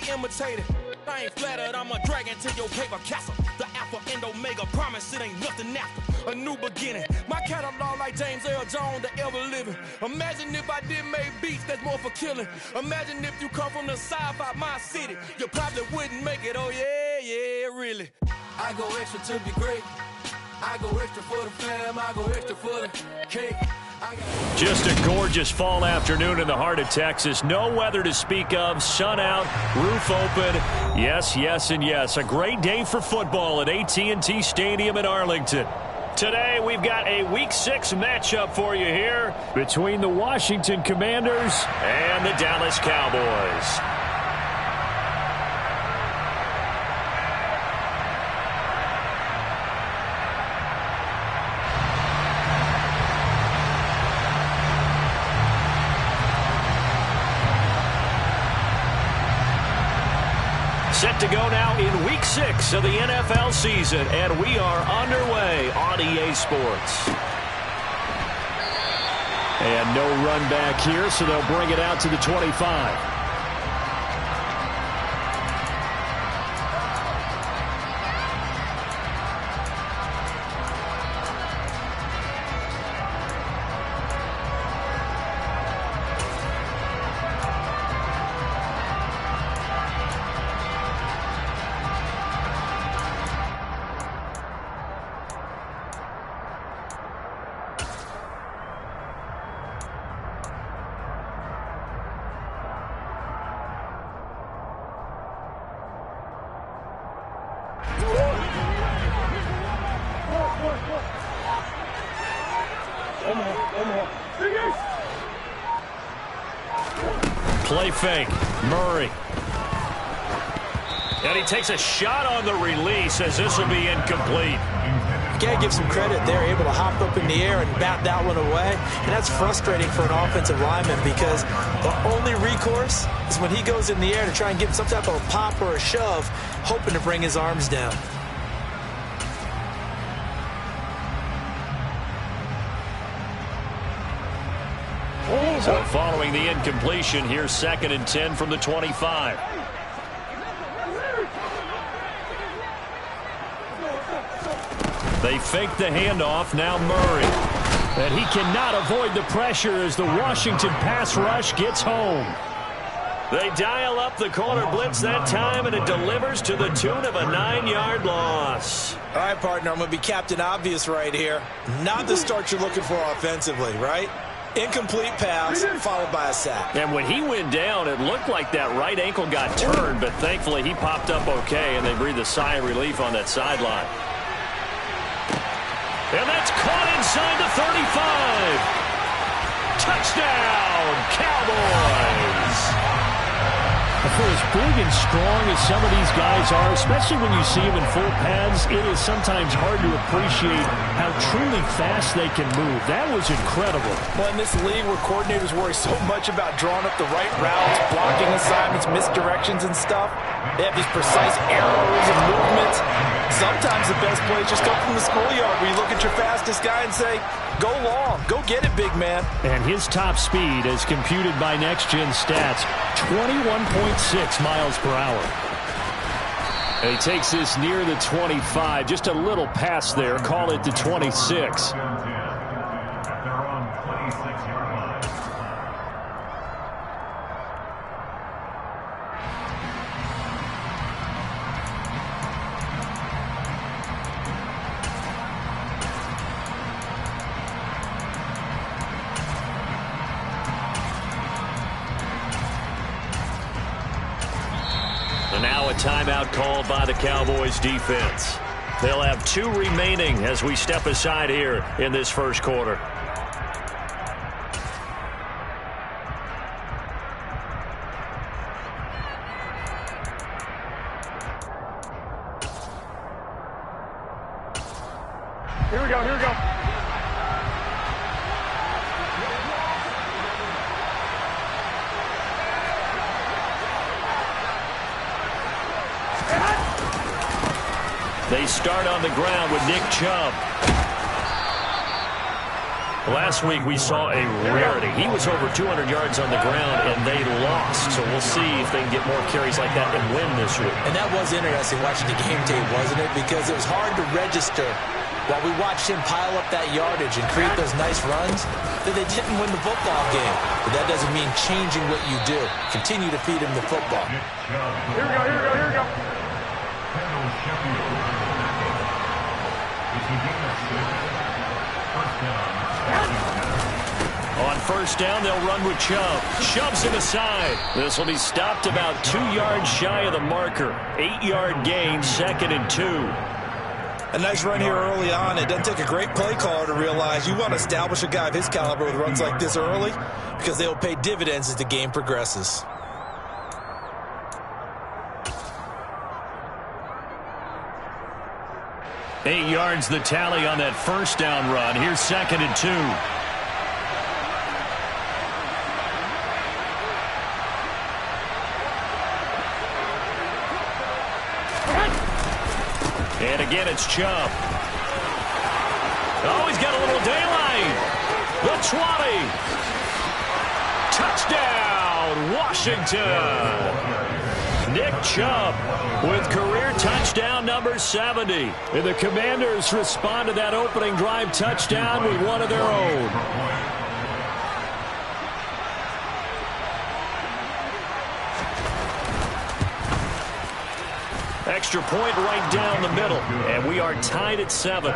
imitated. I ain't flattered, I'm a dragon to your paper castle. The alpha and omega, promise it ain't nothing after. A new beginning, my catalog like James Earl Jones, the ever living. Imagine if I did make beats that's more for killing. Imagine if you come from the south out my city, you probably wouldn't make it, oh yeah, really. I go extra to be great. I go extra for the fam, I go extra for the cake. Just a gorgeous fall afternoon in the heart of Texas. No weather to speak of. Sun out, roof open. Yes, yes, and yes. A great day for football at AT&T Stadium in Arlington. Today, we've got a Week 6 matchup for you here between the Washington Commanders and the Dallas Cowboys. Set to go now in Week 6 of the NFL season, and we are underway on EA Sports. And no run back here, so they'll bring it out to the 25. Play fake. Murray. And he takes a shot on the release as this will be incomplete. You got to give some credit. They're able to hop up in the air and bat that one away. And that's frustrating for an offensive lineman because the only recourse is when he goes in the air to try and get some type of a pop or a shove, hoping to bring his arms down. So following the incompletion, here's 2nd and 10 from the 25. They fake the handoff, now Murray. And he cannot avoid the pressure as the Washington pass rush gets home. They dial up the corner blitz that time, and it delivers to the tune of a 9-yard loss. All right, partner, I'm going to be Captain Obvious right here. Not the start you're looking for offensively, right? Incomplete pass followed by a sack. And when he went down, it looked like that right ankle got turned, but thankfully he popped up okay, and they breathed a sigh of relief on that sideline. And that's caught inside the 35. Touchdown, Cowboys. For as big and strong as some of these guys are, especially when you see them in full pads, it is sometimes hard to appreciate how truly fast they can move. That was incredible. Well, in this league where coordinators worry so much about drawing up the right routes, blocking assignments, misdirections and stuff, they have these precise arrows and movements. Sometimes the best plays just come from the schoolyard where you look at your fastest guy and say, go long, go get it, big man. And his top speed, as computed by Next Gen Stats, 21.6 miles per hour. And he takes this near the 25, just a little pass there, call it the 26. Now a timeout called by the Cowboys defense. They'll have 2 remaining as we step aside here in this first quarter. Here we go, here we go. They start on the ground with Nick Chubb. Last week we saw a rarity. He was over 200 yards on the ground, and they lost. So we'll see if they can get more carries like that and win this week. And that was interesting watching the game tape, wasn't it? Because it was hard to register while we watched him pile up that yardage and create those nice runs that they didn't win the football game. But that doesn't mean changing what you do. Continue to feed him the football. Here we go, here we go, here we go. On first down, they'll run with Chubb. Shoves him aside. This will be stopped about 2 yards shy of the marker. 8-yard gain, 2nd and 2. A nice run here early on. It doesn't take a great play caller to realize you want to establish a guy of his caliber with runs like this early because they will pay dividends as the game progresses. Eight yards the tally on that first down run. Here's 2nd and 2. And again, it's Chubb. Oh, he's got a little daylight. The 20. Touchdown, Washington. Nick Chubb with career touchdown number 70. And the Commanders respond to that opening drive touchdown with one of their own. Extra point right down the middle, and we are tied at 7.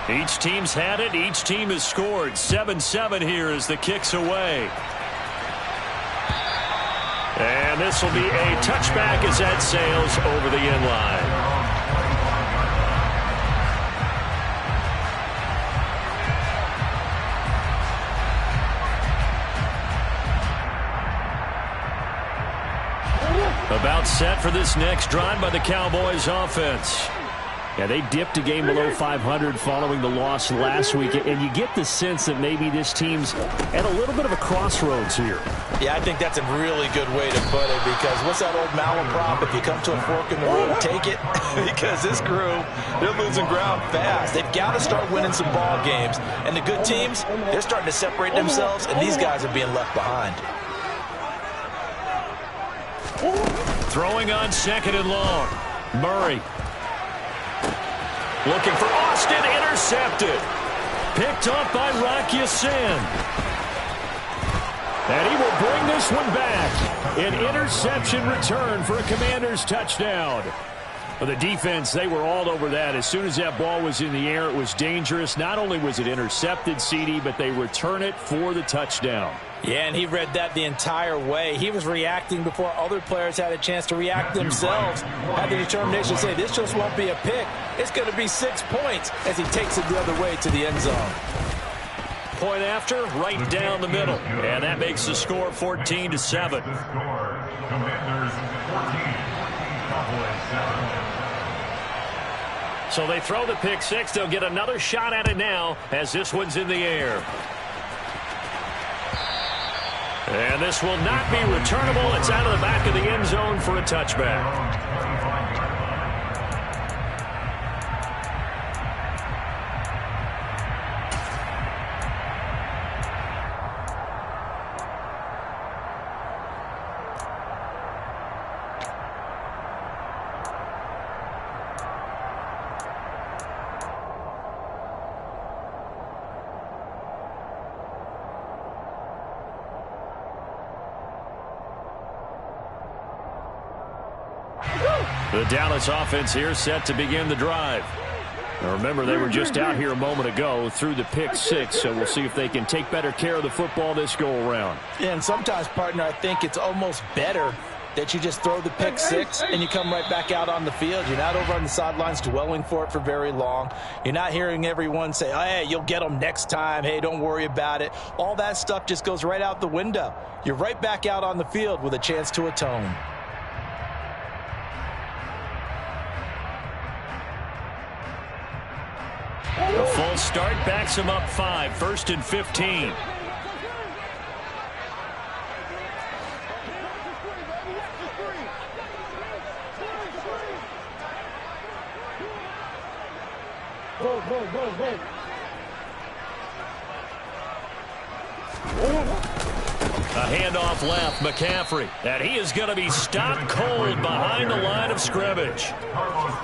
Each team's had it. Each team has scored. 7-7 here as the kick's away. And this will be a touchback as that sails over the end line. About set for this next drive by the Cowboys offense. Yeah, they dipped a game below 500 following the loss last week, and you get the sense that maybe this team's at a little bit of a crossroads here. Yeah, I think that's a really good way to put it because what's that old malaprop? If you come to a fork in the road, take it. Because this crew, they're losing ground fast. They've got to start winning some ball games. And the good teams, they're starting to separate themselves, and these guys are being left behind. Throwing on 2nd and long. Murray. Looking for Austin, intercepted. Picked up by Rocky Sin. And he will bring this one back. An interception return for a Commanders touchdown. Well, the defense, they were all over that. As soon as that ball was in the air, it was dangerous. Not only was it intercepted, CD, but they return it for the touchdown. Yeah, and he read that the entire way. He was reacting before other players had a chance to react themselves. Had the determination to say, this just won't be a pick. It's going to be 6 points as he takes it the other way to the end zone. Point after, right down the middle. And that makes the score 14-7. Commanders 14, Cowboys 7. So they throw the pick six. They'll get another shot at it now as this one's in the air. And this will not be returnable. It's out of the back of the end zone for a touchback. The Dallas offense here set to begin the drive. Now remember, they were just out here a moment ago through the pick six, so we'll see if they can take better care of the football this go-around. Yeah, and sometimes, partner, I think it's almost better that you just throw the pick six and you come right back out on the field. You're not over on the sidelines dwelling for it for very long. You're not hearing everyone say, oh, hey, you'll get them next time. Hey, don't worry about it. All that stuff just goes right out the window. You're right back out on the field with a chance to atone. A full start backs him up 5, 1st and 15. Go, go, go, go. A handoff left, McCaffrey. And he is going to be stopped cold behind the line of scrimmage.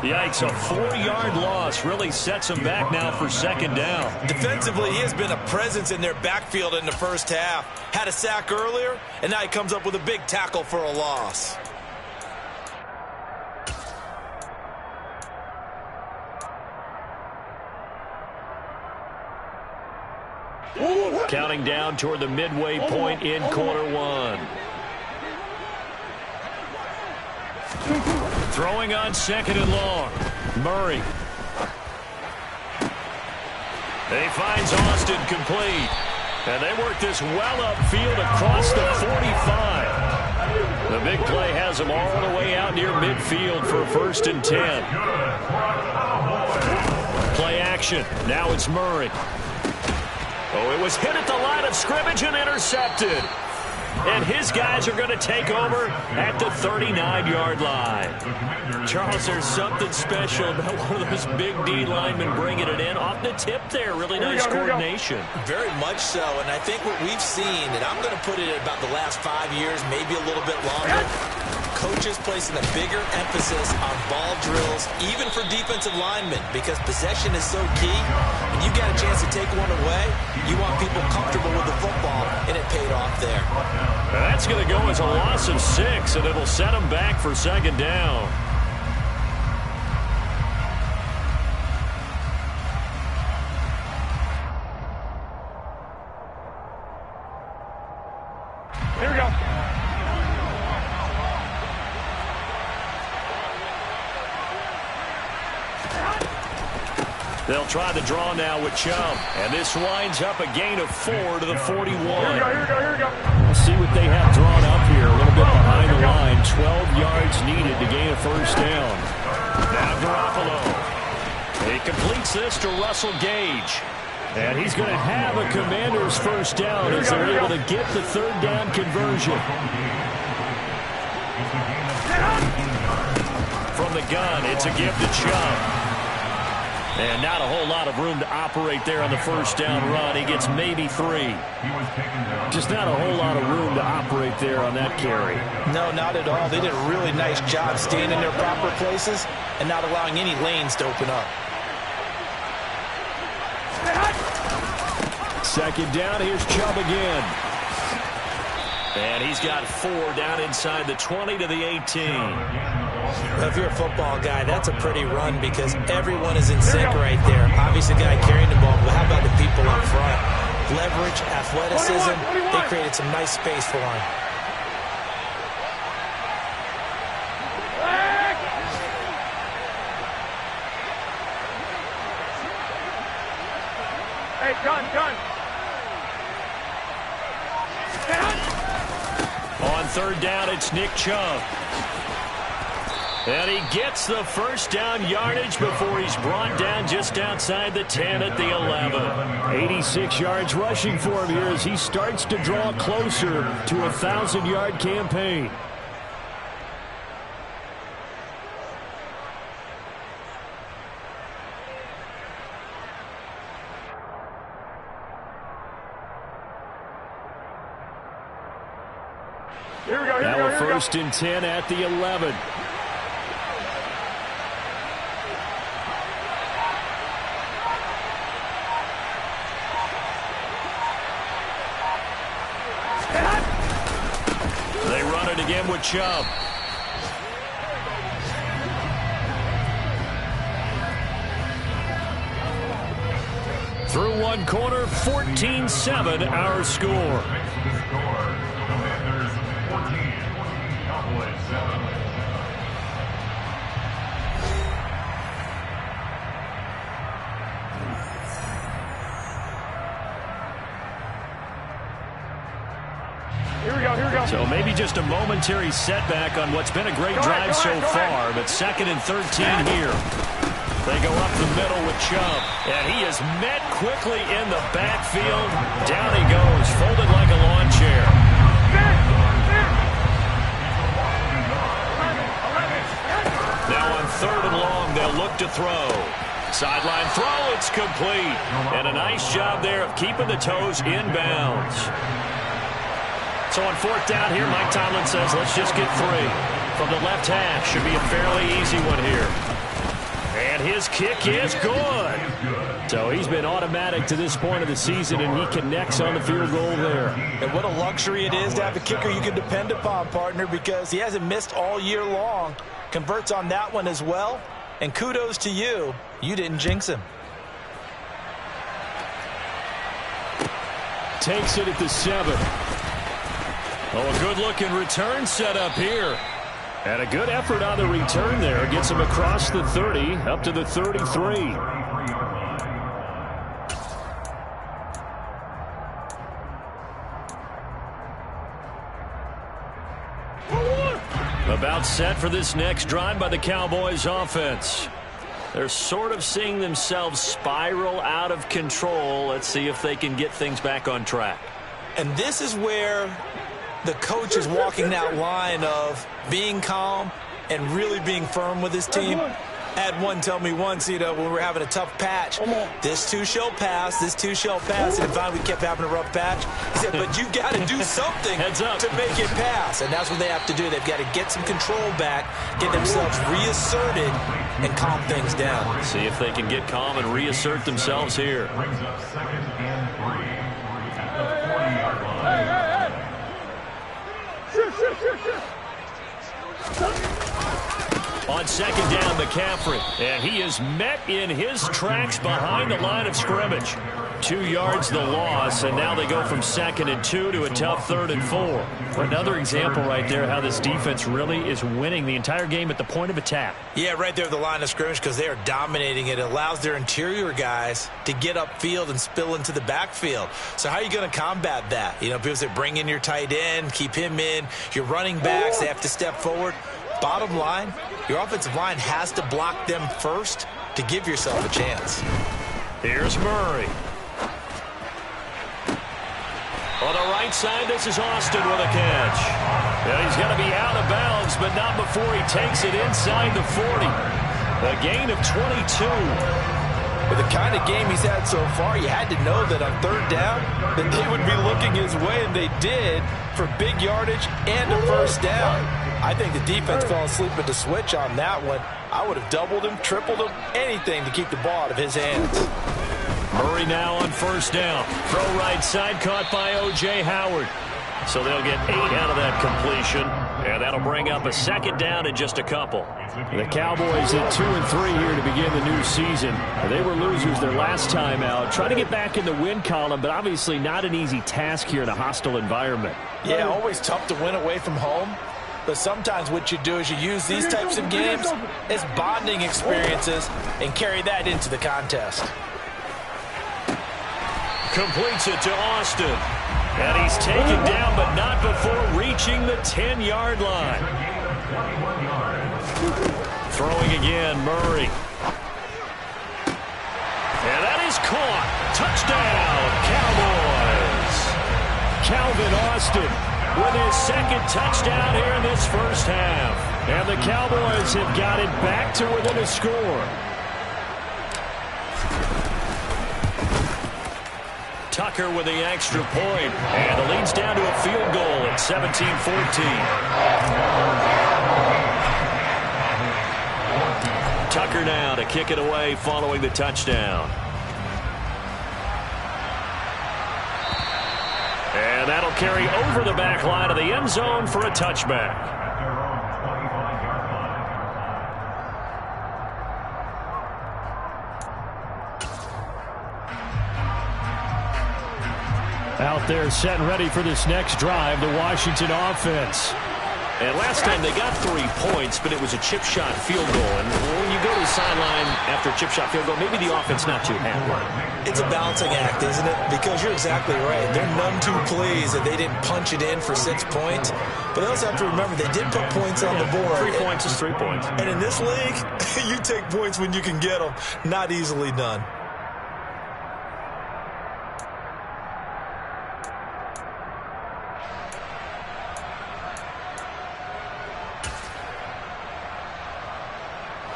Yikes, a 4-yard loss really sets him back now for 2nd down. Defensively, he has been a presence in their backfield in the first half. Had a sack earlier, and now he comes up with a big tackle for a loss. Counting down toward the midway point in quarter 1. Throwing on 2nd and long. Murray. He finds Austin complete. And they work this well upfield across the 45. The big play has him all the way out near midfield for 1st and 10. Play action. Now it's Murray. Oh, it was hit at the line of scrimmage and intercepted. And his guys are going to take over at the 39-yard line. Charles, there's something special about one of those big D linemen bringing it in off the tip there. Really nice coordination. Very much so, and I think what we've seen, and I'm going to put it at about the last 5 years, maybe a little bit longer, coaches placing a bigger emphasis on ball drills, even for defensive linemen, because possession is so key. When you got a chance to take one away, you want people comfortable with the football, and it paid off there. That's going to go as a loss of 6, and it'll set them back for 2nd down. Here we go. They'll try the draw now with Chubb. And this winds up a gain of 4 to the 41. Here we go, here we go, here we go. We'll see what they have drawn up here. A little bit behind the line. 12 yards needed to gain a 1st down. Now Garoppolo. He completes this to Russell Gage. And he's going to have a Commander's 1st down as they're able to get the 3rd down conversion. From the gun, it's a give to Chubb. And not a whole lot of room to operate there on the 1st down run. He gets maybe 3. Just not a whole lot of room to operate there on that carry. No, not at all. They did a really nice job staying in their proper places and not allowing any lanes to open up. 2nd down, here's Chubb again. And he's got 4 down inside the 20 to the 18. If you're a football guy, that's a pretty run because everyone is in sync right there. Obviously, the guy carrying the ball, but how about the people up front? Leverage, athleticism, they created some nice space for him. Hey, gun. On 3rd down, it's Nick Chubb. And he gets the 1st down yardage before he's brought down just outside the 10 at the 11. 86 yards rushing for him here as he starts to draw closer to a 1,000-yard campaign. Here we go, here Now we go, a here we go. 1st and 10 at the 11. They run it again with Chubb. Through one quarter, 14-7 our score. Commanders 14, Cowboys 7. So maybe just a momentary setback on what's been a great drive so far, but 2nd and 13 here. They go up the middle with Chubb, and he is met quickly in the backfield. Down he goes, folded like a lawn chair. Now on 3rd and long, they'll look to throw. Sideline throw, it's complete. And a nice job there of keeping the toes inbounds. So on 4th down here, Mike Tomlin says, let's just get 3. From the left hash, should be a fairly easy one here. And his kick is good. So he's been automatic to this point of the season, and he connects on the field goal there. And what a luxury it is to have a kicker you can depend upon, partner, because he hasn't missed all year long. Converts on that one as well. And kudos to you. You didn't jinx him. Takes it at the 7. Oh, a good-looking return set up here. And a good effort on the return there. Gets him across the 30, up to the 33. About set for this next drive by the Cowboys offense. They're sort of seeing themselves spiral out of control. Let's see if they can get things back on track. And this is where the coach is walking that line of being calm and really being firm with his team. I had one tell me once, when we were having a tough patch, this too shall pass, this too shall pass. And finally we kept having a rough patch. He said, but you got to do something to make it pass. And that's what they have to do. They've got to get some control back, get themselves reasserted, and calm things down. See if they can get calm and reassert themselves here. Brings up 2nd and 3 at the 40-yard line. On 2nd down, McCaffrey, and he is met in his tracks behind the line of scrimmage. 2 yards the loss, and now they go from 2nd and 2 to a tough 3rd and 4. Another example right there how this defense really is winning the entire game at the point of attack. Yeah, right there at the line of scrimmage because they are dominating it. It allows their interior guys to get upfield and spill into the backfield. So how are you going to combat that? People say bring in your tight end, keep him in. Your running backs, they have to step forward. Bottom line, your offensive line has to block them first to give yourself a chance. Here's Murray. On the right side, this is Austin with a catch. And he's going to be out of bounds, but not before he takes it inside the 40. A gain of 22. With the kind of game he's had so far, you had to know that on 3rd down that they would be looking his way, and they did, for big yardage and a 1st down. I think the defense fell asleep at the switch on that one. I would have doubled him, tripled him, anything to keep the ball out of his hands. Murray now on 1st down. Throw right side, caught by O.J. Howard. So they'll get 8 out of that completion, and that'll bring up a 2nd down and just a couple. The Cowboys at 2 and 3 here to begin the new season. They were losers their last time out. Trying to get back in the win column, but obviously not an easy task here in a hostile environment. Yeah, always tough to win away from home. But sometimes what you do is you use these types of games as bonding experiences and carry that into the contest. Completes it to Austin. And he's taken down, but not before reaching the 10-yard line. Throwing again, Murray. And that is caught. Touchdown, Cowboys. Calvin Austin with his 2nd touchdown here in this first half. And the Cowboys have got it back to within a score. Tucker with the extra point, and the lead's down to a field goal at 17-14. Tucker now to kick it away following the touchdown. And that'll carry over the back line of the end zone for a touchback. Out there set and ready for this next drive, the Washington offense. And last time they got 3 points, but it was a chip shot field goal. And when you go to the sideline after a chip shot field goal, maybe the offense not too happy. It's a balancing act, isn't it? Because you're exactly right. They're none too pleased that they didn't punch it in for 6 points. But they also have to remember they did put points on the board. 3 points is 3 points. And in this league, you take points when you can get them. Not easily done.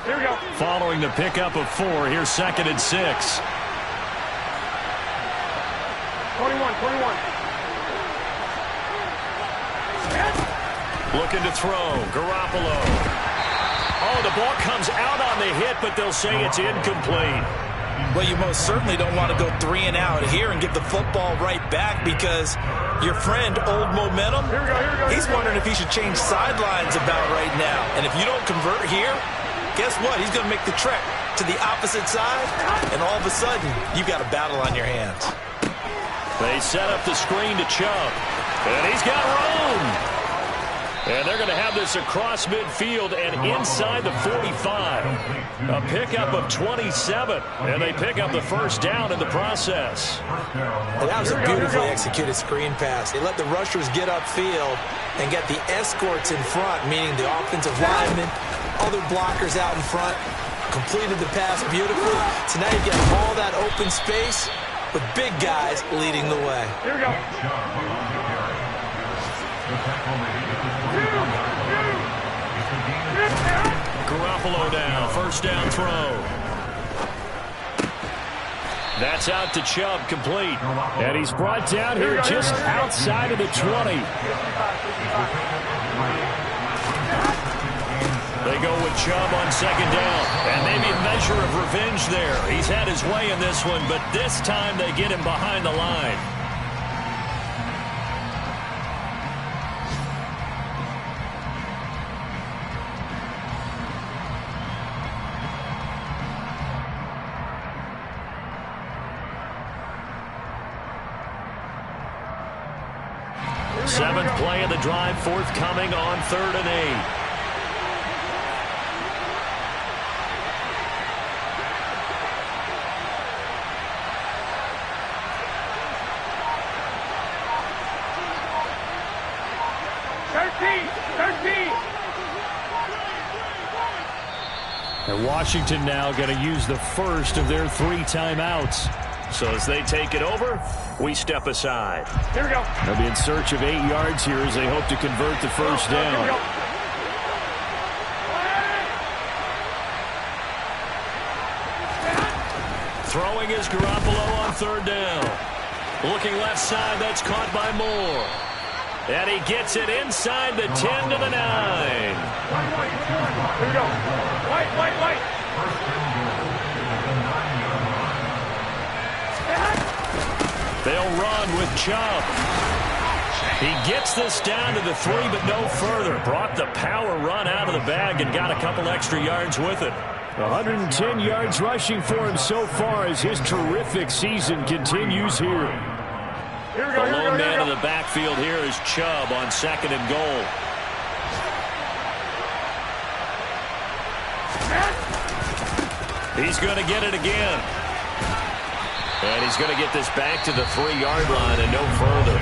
Here we go. Following the pickup of 4, here's 2nd and 6. 21. Looking to throw. Garoppolo. Oh, the ball comes out on the hit, but they'll say it's incomplete. Well, you most certainly don't want to go 3 and out here and give the football right back because your friend, Old Momentum, he's wondering if he should change sidelines about right now. And if you don't convert here, guess what? He's going to make the trek to the opposite side, and all of a sudden, you've got a battle on your hands. They set up the screen to Chubb, and he's got room. And they're going to have this across midfield and inside the 45. A pickup of 27, and they pick up the first down in the process. And that was a beautifully executed screen pass. They let the rushers get upfield and get the escorts in front, meaning the offensive linemen, other blockers out in front, completed the pass beautifully. So now you get all that open space with big guys leading the way. Here we go. Garoppolo down, first down throw. That's out to Chubb, complete. And he's brought down here just outside of the 20. They go with Chubb on 2nd down. And maybe a measure of revenge there. He's had his way in this one, but this time they get him behind the line. Seventh play of the drive forthcoming on 3rd and 8. And Washington now going to use the first of their 3 timeouts. So as they take it over, we step aside. Here we go. They'll be in search of 8 yards here as they hope to convert the first down. Throwing is Garoppolo on 3rd down. Looking left side, that's caught by Moore. And he gets it inside the 10 to the 9. Here we go. White. They'll run with Chubb. He gets this down to the 3, but no further. Brought the power run out of the bag and got a couple extra yards with it. 110 yards rushing for him so far as his terrific season continues here. The lone man in the backfield here is Chubb on 2nd and goal. He's going to get it again. And he's going to get this back to the 3-yard line and no further.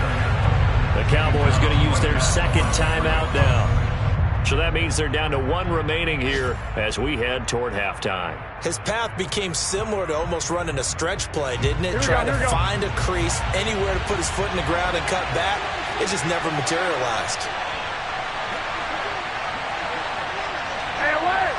The Cowboys going to use their 2nd timeout now. So that means they're down to 1 remaining here as we head toward halftime. His path became similar to almost running a stretch play, didn't it? Trying to find a crease, anywhere to put his foot in the ground and cut back. It just never materialized. Hey, wait.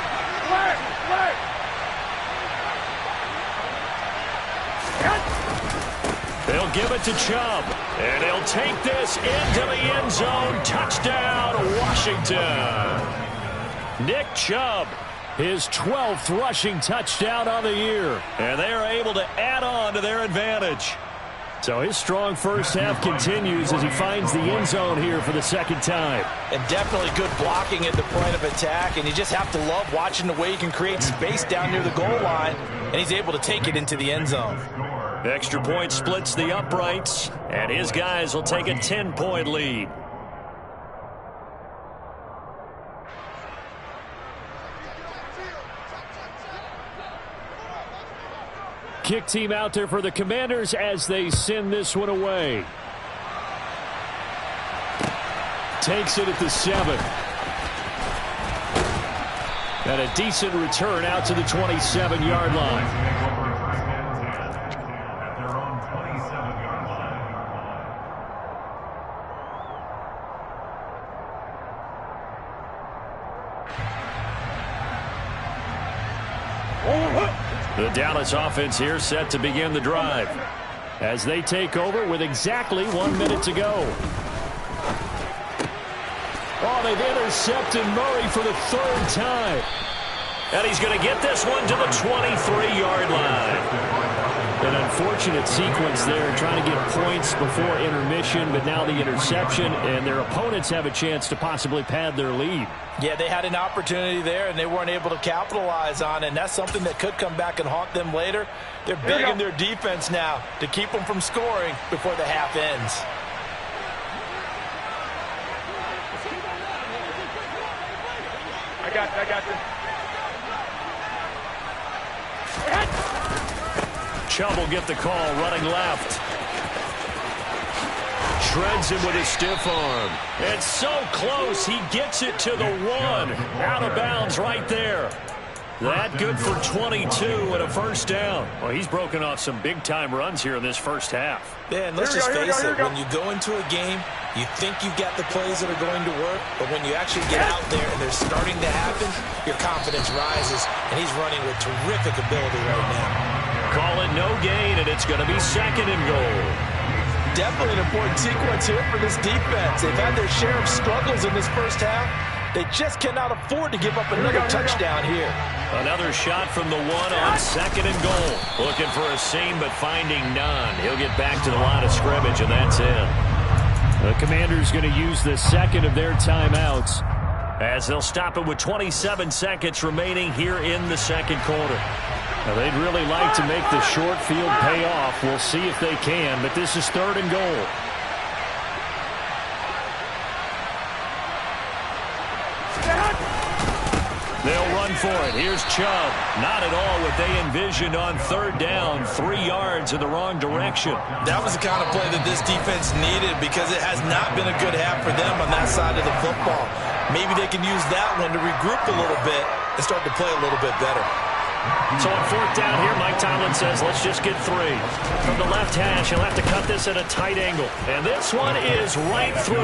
They'll give it to Chubb, and he'll take this into the end zone. Touchdown, Washington. Nick Chubb, his 12th rushing touchdown on the year. And they are able to add on to their advantage. So his strong first half continues as he finds the end zone here for the 2nd time. And definitely good blocking at the point of attack, and you just have to love watching the way he can create space down near the goal line, and he's able to take it into the end zone. Extra point splits the uprights, and his guys will take a 10-point lead. kick team out there for the Commanders as they send this one away. Takes it at the 7. And a decent return out to the 27-yard line. The Dallas offense here set to begin the drive as they take over with exactly 1 minute to go. Oh, they've intercepted Murray for the 3rd time. And he's going to get this one to the 23-yard line. An unfortunate sequence there, trying to get points before intermission, but now the interception, and their opponents have a chance to possibly pad their lead. Yeah, they had an opportunity there, and they weren't able to capitalize on it, and that's something that could come back and haunt them later. They're begging their defense now to keep them from scoring before the half ends. I got this. Chubb will get the call, running left. Shreds him with his stiff arm. It's so close, he gets it to the 1. Out of bounds right there. That good for 22 and a first down. Well, he's broken off some big-time runs here in this first half. Yeah, and let's just face it, when you go into a game, you think you've got the plays that are going to work, but when you actually get out there and they're starting to happen, your confidence rises, and he's running with terrific ability right now. Call it no gain, and it's going to be 2nd and goal. Definitely an important sequence here for this defense. They've had their share of struggles in this first half. They just cannot afford to give up another touchdown here. Another shot from the 1 on 2nd and goal. Looking for a seam, but finding none. He'll get back to the line of scrimmage, and that's it. The Commanders going to use the 2nd of their timeouts, as they'll stop it with 27 seconds remaining here in the 2nd quarter. Now, they'd really like to make the short field pay off. We'll see if they can, but this is 3rd and goal. They'll run for it. Here's Chubb. Not at all what they envisioned on 3rd down. 3 yards in the wrong direction. That was the kind of play that this defense needed because it has not been a good half for them on that side of the football. Maybe they can use that one to regroup a little bit and start to play a little bit better. So on 4th down here, Mike Tomlin says, let's just get 3. From the left hash, he'll have to cut this at a tight angle. And this one is right through.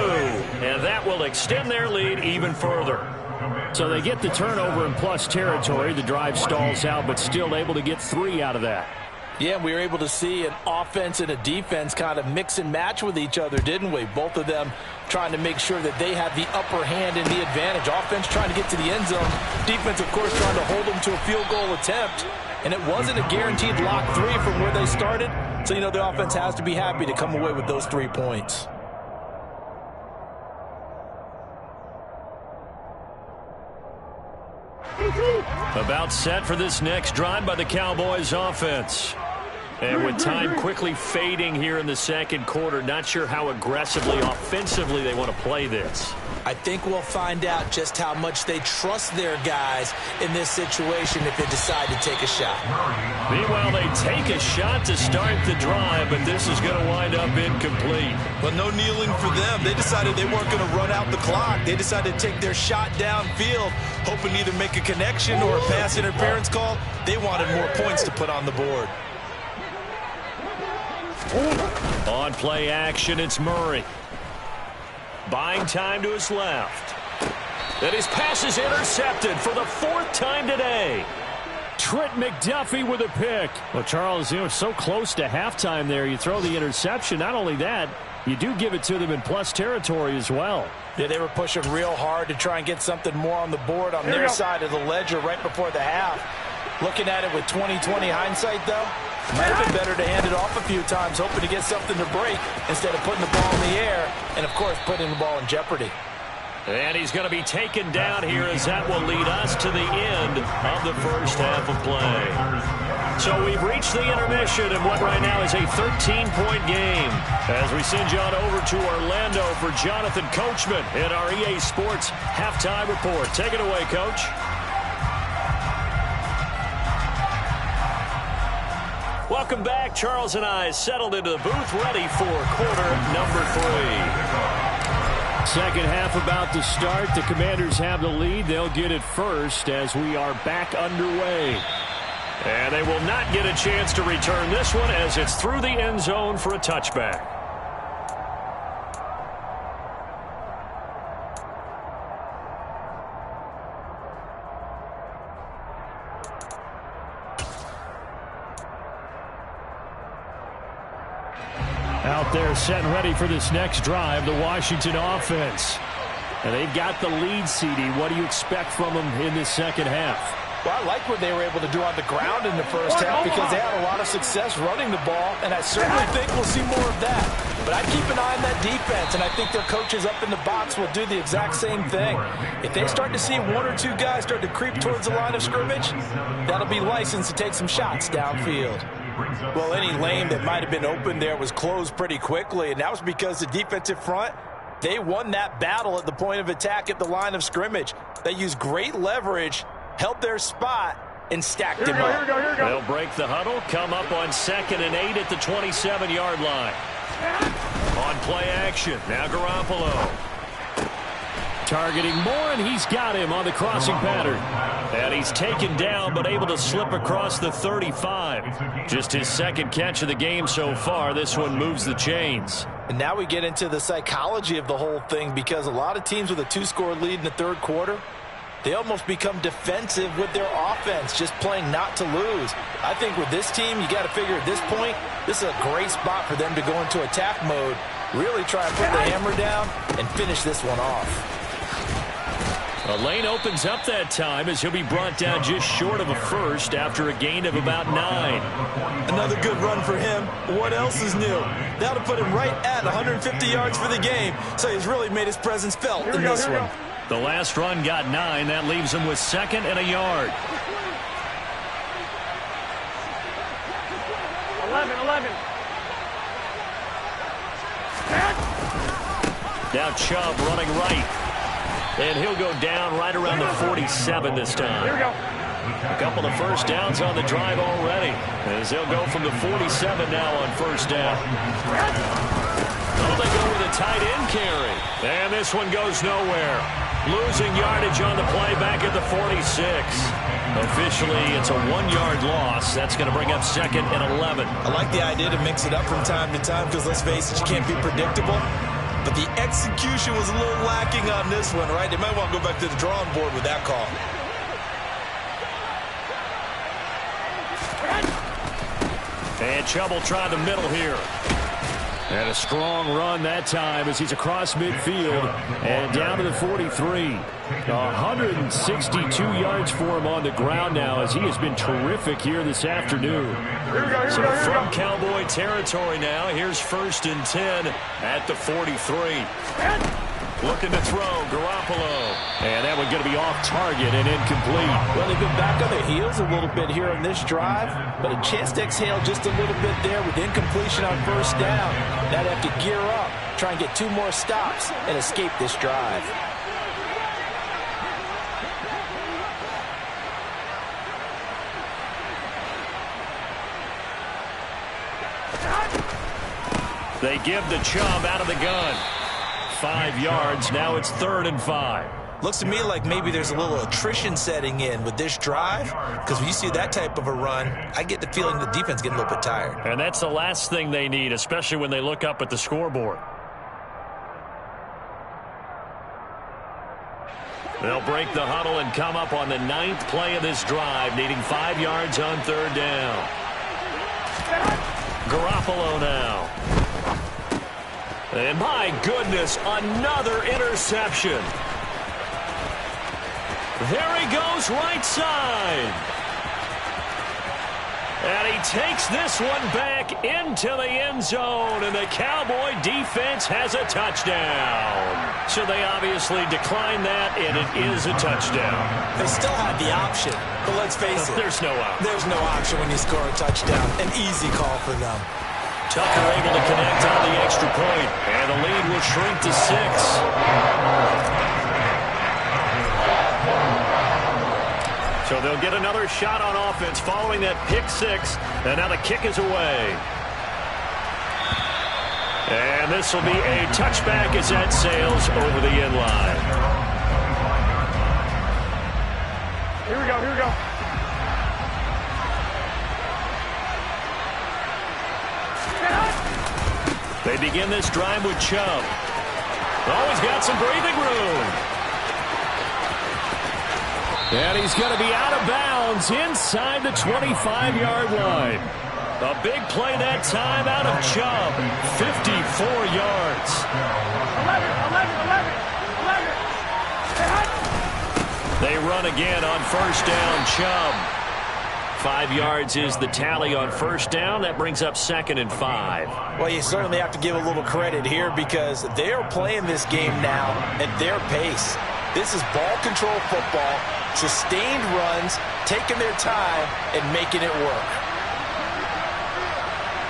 And that will extend their lead even further. So they get the turnover in plus territory. The drive stalls out, but still able to get 3 out of that. Yeah, we were able to see an offense and a defense kind of mix and match with each other, didn't we? Both of them trying to make sure that they had the upper hand and the advantage. Offense trying to get to the end zone. Defense, of course, trying to hold them to a field goal attempt. And it wasn't a guaranteed lock 3 from where they started. So, you know, the offense has to be happy to come away with those 3 points. About set for this next drive by the Cowboys offense. And with time quickly fading here in the 2nd quarter, not sure how aggressively, offensively they want to play this. I think we'll find out just how much they trust their guys in this situation if they decide to take a shot. Meanwhile, they take a shot to start the drive, but this is going to wind up incomplete. But no kneeling for them. They decided they weren't going to run out the clock. They decided to take their shot downfield, hoping to either make a connection or a pass interference call. They wanted more points to put on the board. On play action, it's Murray. Buying time to his left. And his pass is intercepted for the 4th time today. Trent McDuffie with a pick. Well, Charles, you know, it's so close to halftime there. You throw the interception. Not only that, you do give it to them in plus territory as well. Yeah, they were pushing real hard to try and get something more on the board on their side of the ledger right before the half. Looking at it with 20/20 hindsight, though, might have been better to hand it off a few times, hoping to get something to break instead of putting the ball in the air and, of course, putting the ball in jeopardy. And he's going to be taken down here as that will lead us to the end of the first half of play. So we've reached the intermission in what right now is a 13-point game. As we send you on over to Orlando for Jonathan Coachman in our EA Sports Halftime Report. Take it away, Coach. Welcome back. Charles and I settled into the booth, ready for quarter number 3. Second half about to start. The Commanders have the lead. They'll get it first as we are back underway. And they will not get a chance to return this one as it's through the end zone for a touchback. Out there set and ready for this next drive, the Washington offense. And they've got the lead, CD. What do you expect from them in this second half? Well, I like what they were able to do on the ground in the first half because they had a lot of success running the ball, and I certainly think we'll see more of that. But I'd keep an eye on that defense, and I think their coaches up in the box will do the exact same thing. If they start to see one or two guys start to creep towards the line of scrimmage, that'll be licensed to take some shots downfield. Well, any lane that might have been open there was closed pretty quickly, and that was because the defensive front, they won that battle at the point of attack at the line of scrimmage. They used great leverage, held their spot, and stacked them up. They'll break the huddle, come up on 2nd and 8 at the 27-yard line. On play action, now Garoppolo. Targeting Moore, and he's got him on the crossing pattern. And he's taken down, but able to slip across the 35. Just his second catch of the game so far. This one moves the chains. And now we get into the psychology of the whole thing, because a lot of teams with a 2-score lead in the third quarter, they almost become defensive with their offense, just playing not to lose. I think with this team, you got to figure at this point, this is a great spot for them to go into attack mode, really try and put the hammer down and finish this one off. A lane opens up that time as he'll be brought down just short of a first after a gain of about 9. Another good run for him. What else is new? That'll put him right at 150 yards for the game, so he's really made his presence felt in this one. The last run got 9. That leaves him with 2nd and a yard. 11. Now Chubb running right. And he'll go down right around the 47 this time. Here we go. A couple of first downs on the drive already, as they'll go from the 47 now on first down. Oh, they go with a tight end carry. And this one goes nowhere. Losing yardage on the play back at the 46. Officially, it's a 1-yard loss. That's going to bring up 2nd and 11. I like the idea to mix it up from time to time because, let's face it, you can't be predictable. But the execution was a little lacking on this one, right? They might want to go back to the drawing board with that call. And Chubb will try the middle here. And a strong run that time as he's across midfield and down to the 43. 162 yards for him on the ground now as he has been terrific here this afternoon. So from Cowboy territory now, here's 1st and 10 at the 43. Looking to throw, Garoppolo. And that one going to be off target and incomplete. Well, they've been back on their heels a little bit here on this drive, but a chance to exhale just a little bit there with incompletion on first down. Now they have to gear up, try and get 2 more stops and escape this drive. They give the Chubb out of the gun. 5 yards. Now it's 3rd and 5. Looks to me like maybe there's a little attrition setting in with this drive, because when you see that type of a run, I get the feeling the defense getting a little bit tired. And that's the last thing they need, especially when they look up at the scoreboard. They'll break the huddle and come up on the 9th play of this drive, needing 5 yards on 3rd down. Garoppolo now. And my goodness, another interception. There he goes, right side. And he takes this one back into the end zone, and the Cowboy defense has a touchdown. So they obviously declined that, and it is a touchdown. They still had the option, but let's face it. There's no option. There's no option when you score a touchdown. An easy call for them. Tucker able to connect on the extra point, and the lead will shrink to 6. So So they'll get another shot on offense following that pick six. And now the kick is away. And this will be a touchback as that sails over the end line. Here we go, here we go. They begin this drive with Chubb. Always got some breathing room. And he's going to be out of bounds inside the 25-yard line. A big play that time out of Chubb. 54 yards. 11. They run again on first down, Chubb. 5 yards is the tally on first down. That brings up 2nd and 5. Well, you certainly have to give a little credit here because they're playing this game now at their pace. This is ball control football, sustained runs, taking their time, and making it work.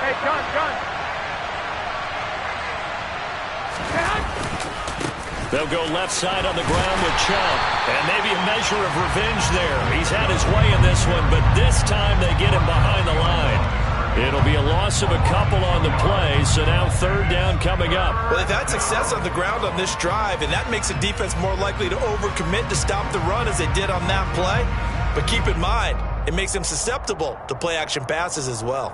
Hey, gun. They'll go left side on the ground with Chubb. And maybe a measure of revenge there. He's had his way in this one, but this time they get him behind the line. It'll be a loss of a couple on the play, so now 3rd down coming up. Well, they've had success on the ground on this drive, and that makes the defense more likely to overcommit to stop the run as they did on that play. But keep in mind, it makes them susceptible to play-action passes as well.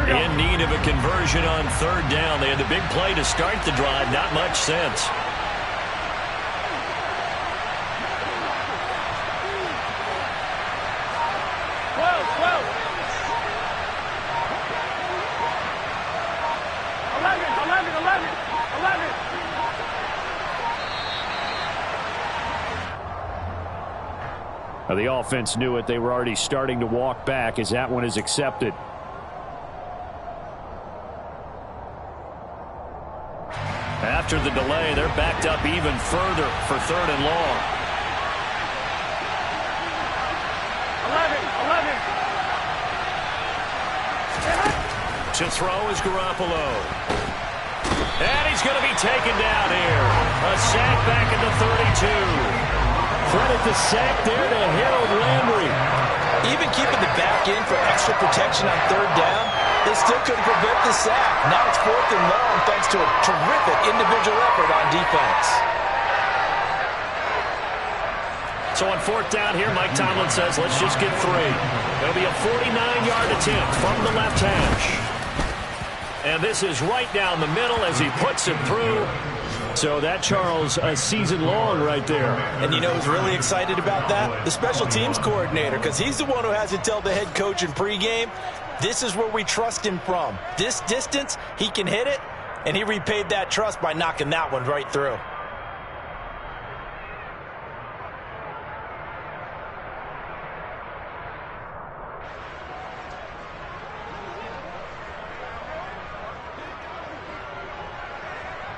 In need of a conversion on 3rd down. They had the big play to start the drive, not much sense. The offense knew it. They were already starting to walk back as that one is accepted. After the delay, they're backed up even further for 3rd and long. 11. To throw is Garoppolo. And he's going to be taken down here. A sack back at the 32. Credit the sack there to Harold Landry. Even keeping the back in for extra protection on 3rd down, they still couldn't prevent the sack. Now it's 4th and long thanks to a terrific individual effort on defense. So on 4th down here, Mike Tomlin says, let's just get 3. It'll be a 49-yard attempt from the left hash. And this is right down the middle as he puts it through. So that, Charles, a season long right there. And you know who's really excited about that? The special teams coordinator, because he's the one who has to tell the head coach in pregame, this is where we trust him from. This distance, he can hit it, and he repaid that trust by knocking that one right through.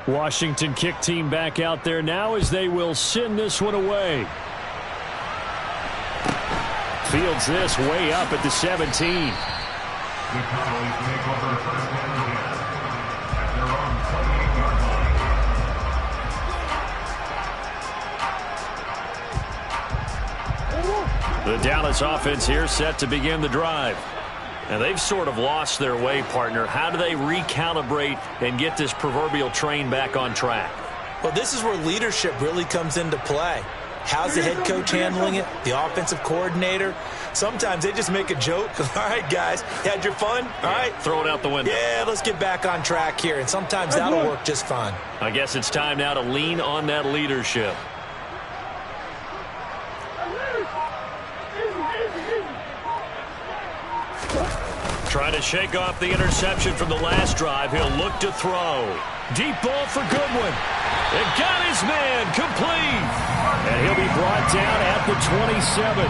Washington kick team back out there now as they will send this one away. Fields this way up at the 17. The Cowboys take over 1st and 10 at their own 28-yard line. The Dallas offense here set to begin the drive. And they've sort of lost their way, partner. How do they recalibrate and get this proverbial train back on track? Well, this is where leadership really comes into play. How's the head coach handling it? The offensive coordinator? Sometimes they just make a joke. All right, guys, you had your fun? All right. Throw it out the window. Yeah, let's get back on track here. And sometimes that'll work just fine. I guess it's time now to lean on that leadership. Trying to shake off the interception from the last drive. He'll look to throw. Deep ball for Goodwin. It got his man complete. And he'll be brought down at the 27.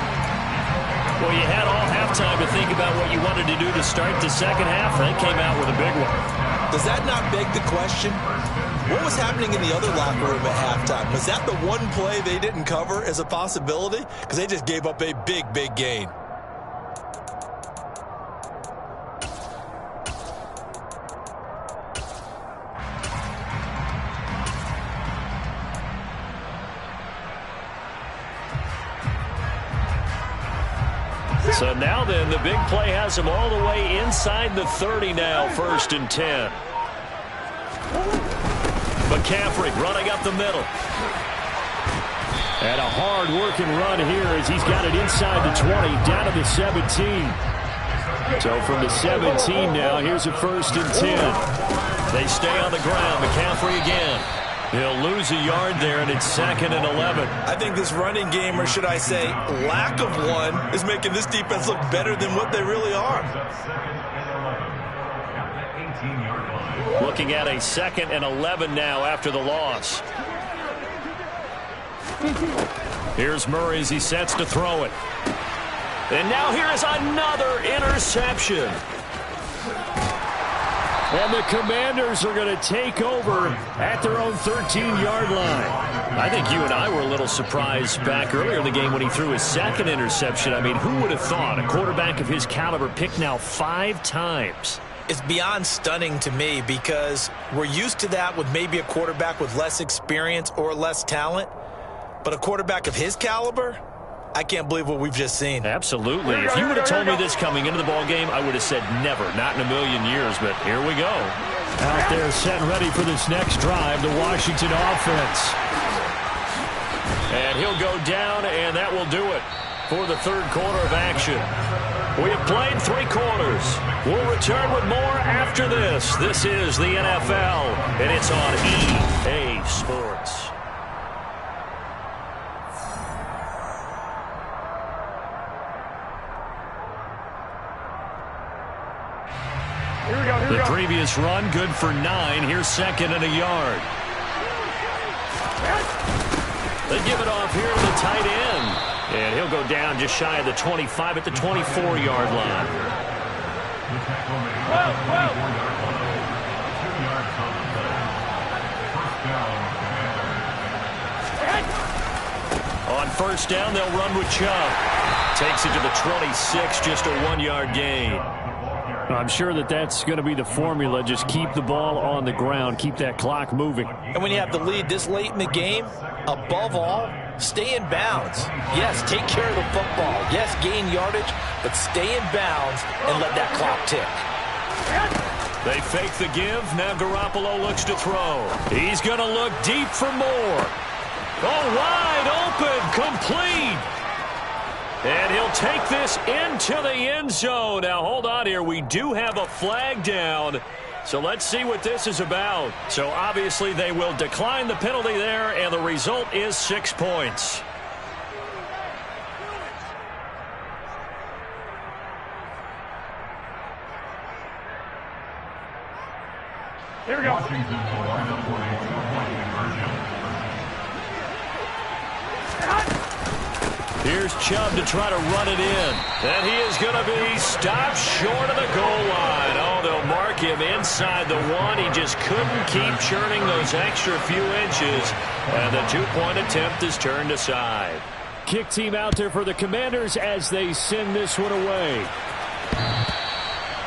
Well, you had all halftime to think about what you wanted to do to start the second half. They came out with a big one. Does that not beg the question? What was happening in the other locker room at halftime? Was that the one play they didn't cover as a possibility? Because they just gave up a big, big gain. So now then, the big play has him all the way inside the 30 now, 1st and 10. McCaffrey running up the middle. And a hard-working run here as he's got it inside the 20, down to the 17. So from the 17 now, here's a 1st and 10. They stay on the ground. McCaffrey again. He'll lose a yard there, and it's 2nd and 11. I think this running game, or should I say lack of one, is making this defense look better than what they really are. Looking at a 2nd and 11 now after the loss. Here's Murray as he sets to throw it. And now here is another interception. And the Commanders are going to take over at their own 13-yard line. I think you and I were a little surprised back earlier in the game when he threw his 2nd interception. I mean, who would have thought a quarterback of his caliber picked now 5 times? It's beyond stunning to me because we're used to that with maybe a quarterback with less experience or less talent. But a quarterback of his caliber, I can't believe what we've just seen. Absolutely. If you would have told me this coming into the ballgame, I would have said never, not in a million years, but here we go. Out there set and ready for this next drive, the Washington offense. And he'll go down, and that will do it for the 3rd quarter of action. We have played 3 quarters. We'll return with more after this. This is the NFL, and it's on EA Sports. The previous run, good for 9. Here's 2nd and a yard. They give it off here to the tight end. And he'll go down just shy of the 25 at the 24-yard line. On 1st down, they'll run with Chubb. Takes it to the 26, just a 1-yard gain. I'm sure that that's going to be the formula. Just keep the ball on the ground. Keep that clock moving. And when you have the lead this late in the game, above all, stay in bounds. Yes, take care of the football. Yes, gain yardage, but stay in bounds and let that clock tick. They fake the give. Now Garoppolo looks to throw. He's going to look deep for more. Oh, wide open, complete. And he'll take this into the end zone. Now, hold on here. We do have a flag down. So let's see what this is about. So obviously they will decline the penalty there, and the result is 6 points. Here we go. Here's Chubb to try to run it in. And he is going to be stopped short of the goal line. Oh, they'll mark him inside the 1. He just couldn't keep churning those extra few inches. And the 2-point attempt is turned aside. Kick team out there for the Commanders as they send this one away.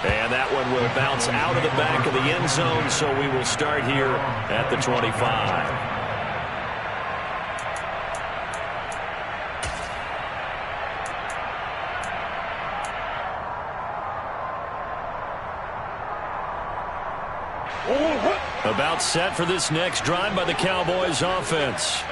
And that one will bounce out of the back of the end zone, so we will start here at the 25. About set for this next drive by the Cowboys offense.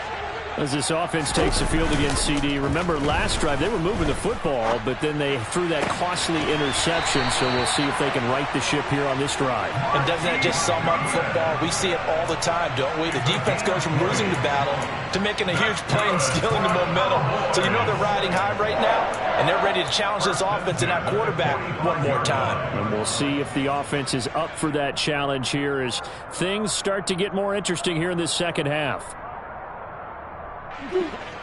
As this offense takes the field against CD. Remember, last drive, they were moving the football, but then they threw that costly interception, so we'll see if they can right the ship here on this drive. And doesn't that just sum up football? We see it all the time, don't we? The defense goes from losing the battle to making a huge play and stealing the momentum. So you know they're riding high right now, and they're ready to challenge this offense and that quarterback one more time. And we'll see if the offense is up for that challenge here as things start to get more interesting here in this second half.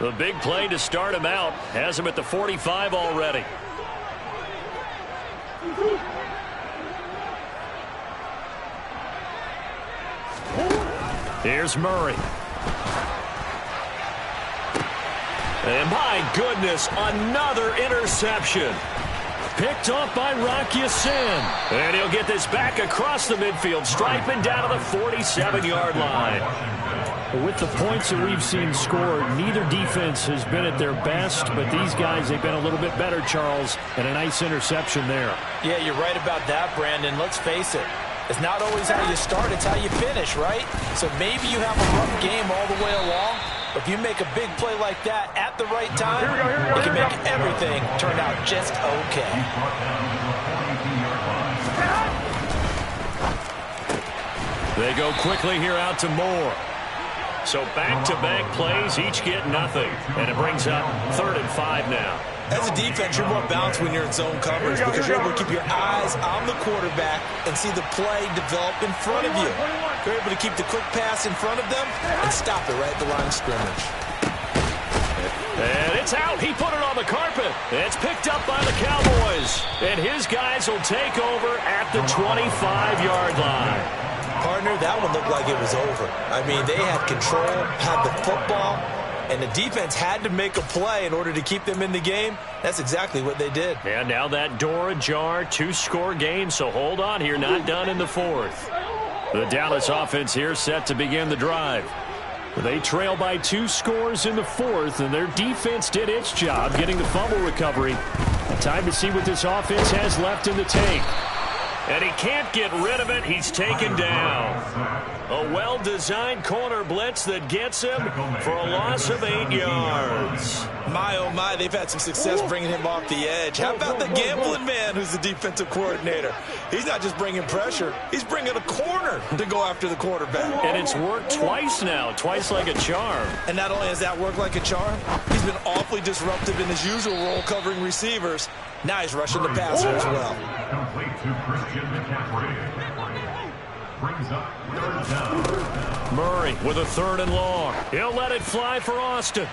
The big play to start him out has him at the 45 already. Here's Murray. And my goodness, another interception. Picked off by Rocky Sin. And he'll get this back across the midfield stripe and down to the 47-yard line. With the points that we've seen scored, neither defense has been at their best, but these guys, they've been a little bit better, Charles, and a nice interception there. Yeah, you're right about that, Brandon. Let's face it. It's not always how you start, it's how you finish, right? So maybe you have a rough game all the way along, but if you make a big play like that at the right time, it can make everything turn out just okay. They go quickly here out to Moore. So back-to-back plays, each get nothing. And it brings up 3rd and 5 now. As a defense, you're more balanced when you're in zone coverage because you're able to keep your eyes on the quarterback and see the play develop in front of you. You're able to keep the quick pass in front of them and stop it right at the line of scrimmage. And it's out. He put it on the carpet. It's picked up by the Cowboys. And his guys will take over at the 25-yard line. Partner, that one looked like it was over. I mean, they had control, had the football, and the defense had to make a play in order to keep them in the game. That's exactly what they did. And now that door ajar, 2-score game, so hold on here, not done in the 4th. The Dallas offense here set to begin the drive. They trail by 2 scores in the 4th, and their defense did its job getting the fumble recovery. Time to see what this offense has left in the tank. And he can't get rid of it. He's taken down. A well-designed corner blitz that gets him for a loss of 8 yards. My, oh, my, they've had some success bringing him off the edge. How about the gambling man who's the defensive coordinator? He's not just bringing pressure. He's bringing a corner to go after the quarterback. And it's worked twice now, twice like a charm. And not only has that worked like a charm, he's been awfully disruptive in his usual role covering receivers. Now he's rushing the passer as well. Complete to Christian McCaffrey. Brings up 3rd down. Murray with a 3rd and long. He'll let it fly for Austin.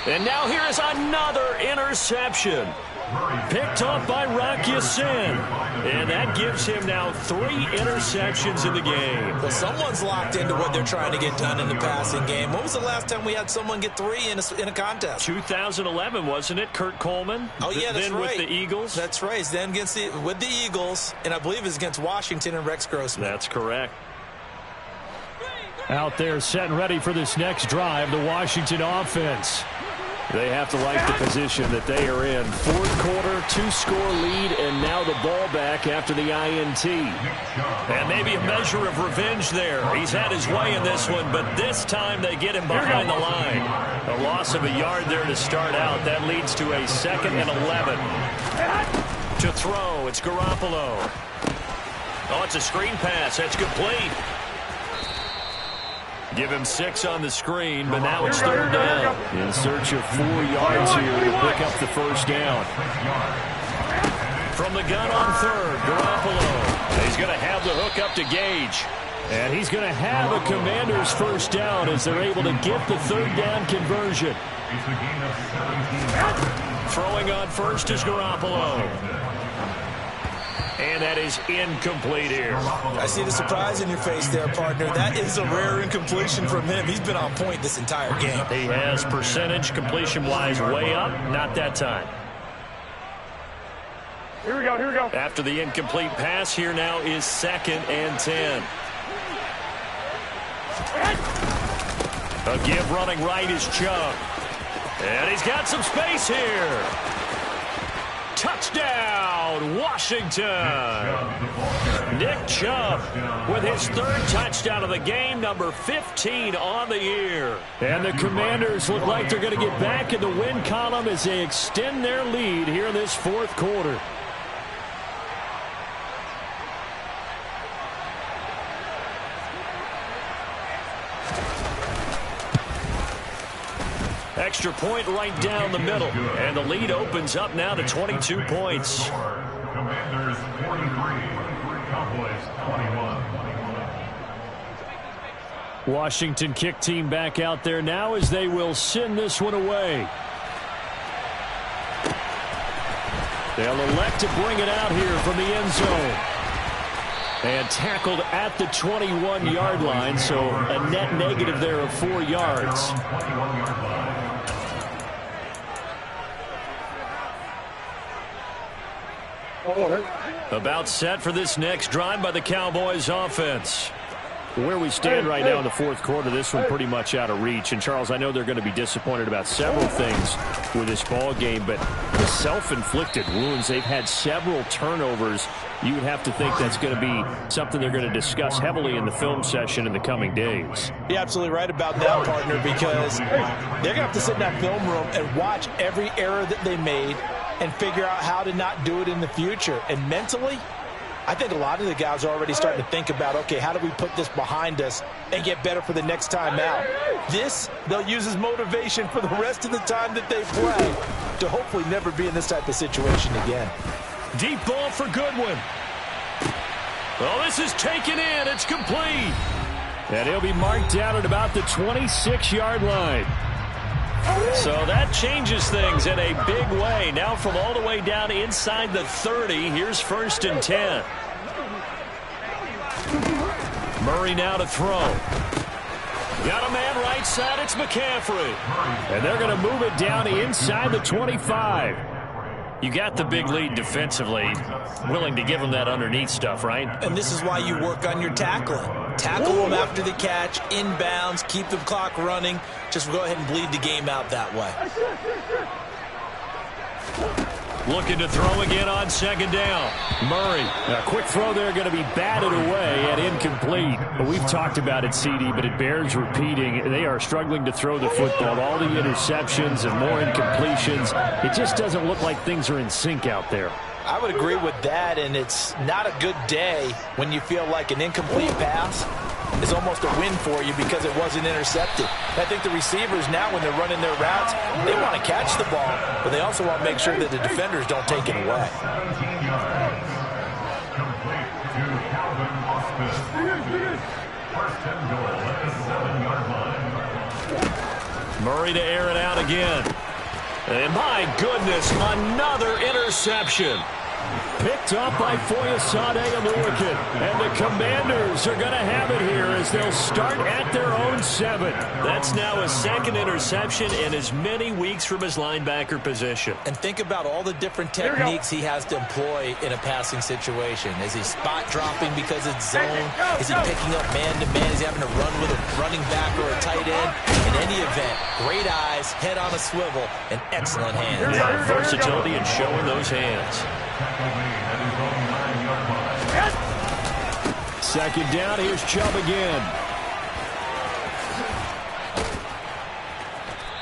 And now here is another interception. Picked off by Rocky Sin. And that gives him now 3 interceptions in the game. Well, someone's locked into what they're trying to get done in the passing game. When was the last time we had someone get 3 in a contest? 2011, wasn't it? Kurt Coleman? Oh, yeah, that's then right. With the Eagles? That's right. Then with the Eagles, and I believe it's against Washington and Rex Grossman. That's correct. Out there set and ready for this next drive, the Washington offense. They have to like the position that they are in. 4th quarter, 2-score lead, and now the ball back after the INT. And maybe a measure of revenge there. He's had his way in this one, but this time they get him behind the line. A loss of a yard there to start out. That leads to a 2nd and 11. To throw, it's Garoppolo. Oh, it's a screen pass. That's complete. Give him 6 on the screen, but now it's 3rd down. In search of 4 yards here to pick up the 1st down. From the gun on 3rd, Garoppolo. He's going to have the hook up to Gage. And he's going to have a Commander's 1st down as they're able to get the 3rd down conversion. Throwing on 1st is Garoppolo. And that is incomplete here. I see the surprise in your face there, partner. That is a rare incompletion from him. He's been on point this entire game. He has percentage completion-wise way up. Not that time. Here we go, here we go. After the incomplete pass, here now is 2nd and 10. A give running right is Chubb. And he's got some space here. Touchdown, Washington. Nick Chubb with his 3rd touchdown of the game, number 15 on the year. And the Commanders look like they're going to get back in the win column as they extend their lead here in this 4th quarter. Extra point right down the middle. And the lead opens up now to 22 points. Commanders 43, Cowboys 21. Washington kick team back out there now as they will send this one away. They'll elect to bring it out here from the end zone. And tackled at the 21-yard line, so a net negative there of 4 yards. About set for this next drive by the Cowboys offense. Where we stand right now in the fourth quarter, this one pretty much out of reach. And, Charles, I know they're going to be disappointed about several things with this ball game, but the self-inflicted wounds, they've had several turnovers. You would have to think that's going to be something they're going to discuss heavily in the film session in the coming days. You're absolutely right about that, partner, because they're going to have to sit in that film room and watch every error that they made and figure out how to not do it in the future. And mentally, I think a lot of the guys are already starting to think about, okay, how do we put this behind us and get better for the next time out? This, they'll use as motivation for the rest of the time that they play to hopefully never be in this type of situation again. Deep ball for Goodwin. Well, this is taken in. It's complete. And he'll be marked down at about the 26-yard line. So that changes things in a big way. Now from all the way down inside the 30, here's 1st and 10. Murray now to throw. Got a man right side, it's McCaffrey. And they're going to move it down inside the 25. You got the big lead defensively. Willing to give them that underneath stuff, right? And this is why you work on your tackling. Tackle them after the catch, inbounds, keep the clock running. Just go ahead and bleed the game out that way. Looking to throw again on 2nd down. Murray, a quick throw there, going to be batted away and incomplete. But we've talked about it, CD, but it bears repeating. They are struggling to throw the football. All the interceptions and more incompletions. It just doesn't look like things are in sync out there. I would agree with that, and it's not a good day when you feel like an incomplete pass is almost a win for you because it wasn't intercepted. I think the receivers now, when they're running their routes, they want to catch the ball, but they also want to make sure that the defenders don't take it away. 17 yards. Complete to Calvin Austin. 1st and goal at the 7-yard line. Murray to air it out again. And my goodness, another interception. Picked up by Foyesade Aluakin. And the Commanders are going to have it here as they'll start at their own 7. That's now his 2nd interception in as many weeks from his linebacker position. And think about all the different techniques he has to employ in a passing situation. Is he spot dropping because it's zone? Is he picking up man-to-man? Is he having to run with a running back or a tight end? In any event, great eyes, head on a swivel, and excellent hands. Yeah, versatility and showing those hands. 2nd down, here's Chubb again.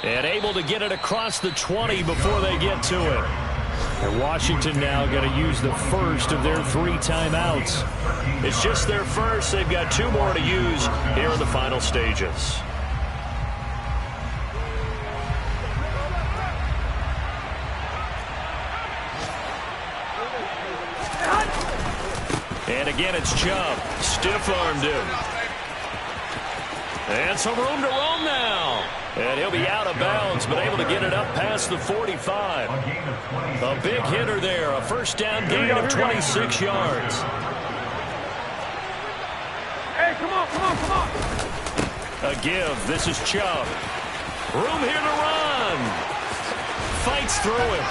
And able to get it across the 20 before they get to it. And Washington now going to use the first of their 3 timeouts. It's just their first. They've got 2 more to use here in the final stages. And again, it's Chubb. Stiff-armed him. And some room to roam now. And he'll be out of bounds, but able to get it up past the 45. A big hitter there. A 1st down gain of 26 yards. Hey, come on. A give. This is Chubb. Room here to run. Fights through it.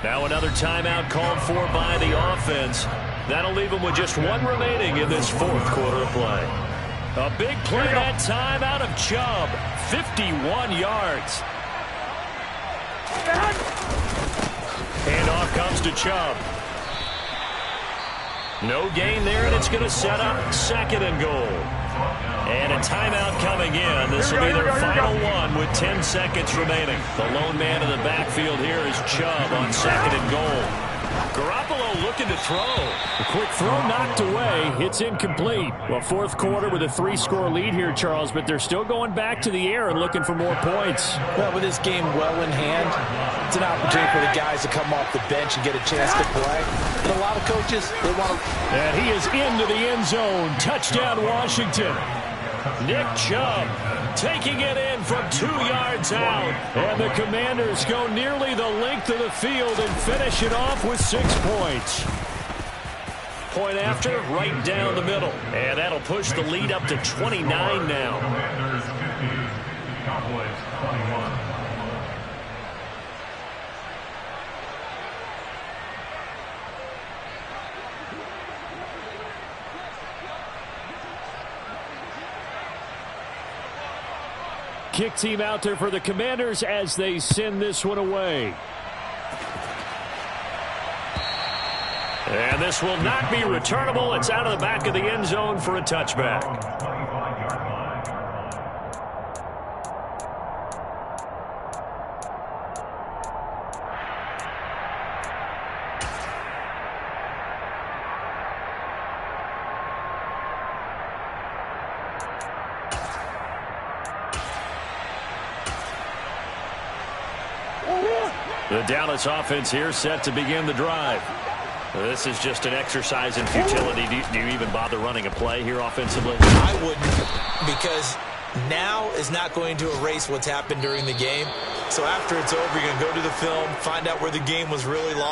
Now another timeout called for by the offense. That'll leave them with just 1 remaining in this 4th quarter of play. A big play that time out of Chubb. 51 yards. Handoff comes to Chubb. No gain there, and it's going to set up 2nd and goal. And a timeout coming in. This will be their final one with 10 seconds remaining. The lone man in the backfield here is Chubb on 2nd and goal. Garoppolo looking to throw. A quick throw knocked away. It's incomplete. Well, 4th quarter with a 3-score lead here, Charles, but they're still going back to the air and looking for more points. Well, with this game well in hand, it's an opportunity for the guys to come off the bench and get a chance to play. And a lot of coaches, they want to... And he is into the end zone. Touchdown, Washington. Nick Chubb taking it in from 2 yards out. And the Commanders go nearly the length of the field and finish it off with 6 points. Point after, right down the middle. And that'll push the lead up to 29 now. Commanders 50, Cowboys 21. kick team out there for the Commanders as they send this one away. And this will not be returnable. It's out of the back of the end zone for a touchback. The Dallas offense here set to begin the drive. This is just an exercise in futility. Do you even bother running a play here offensively? I wouldn't, because now is not going to erase what's happened during the game. So after it's over, you're going to go to the film, find out where the game was really lost.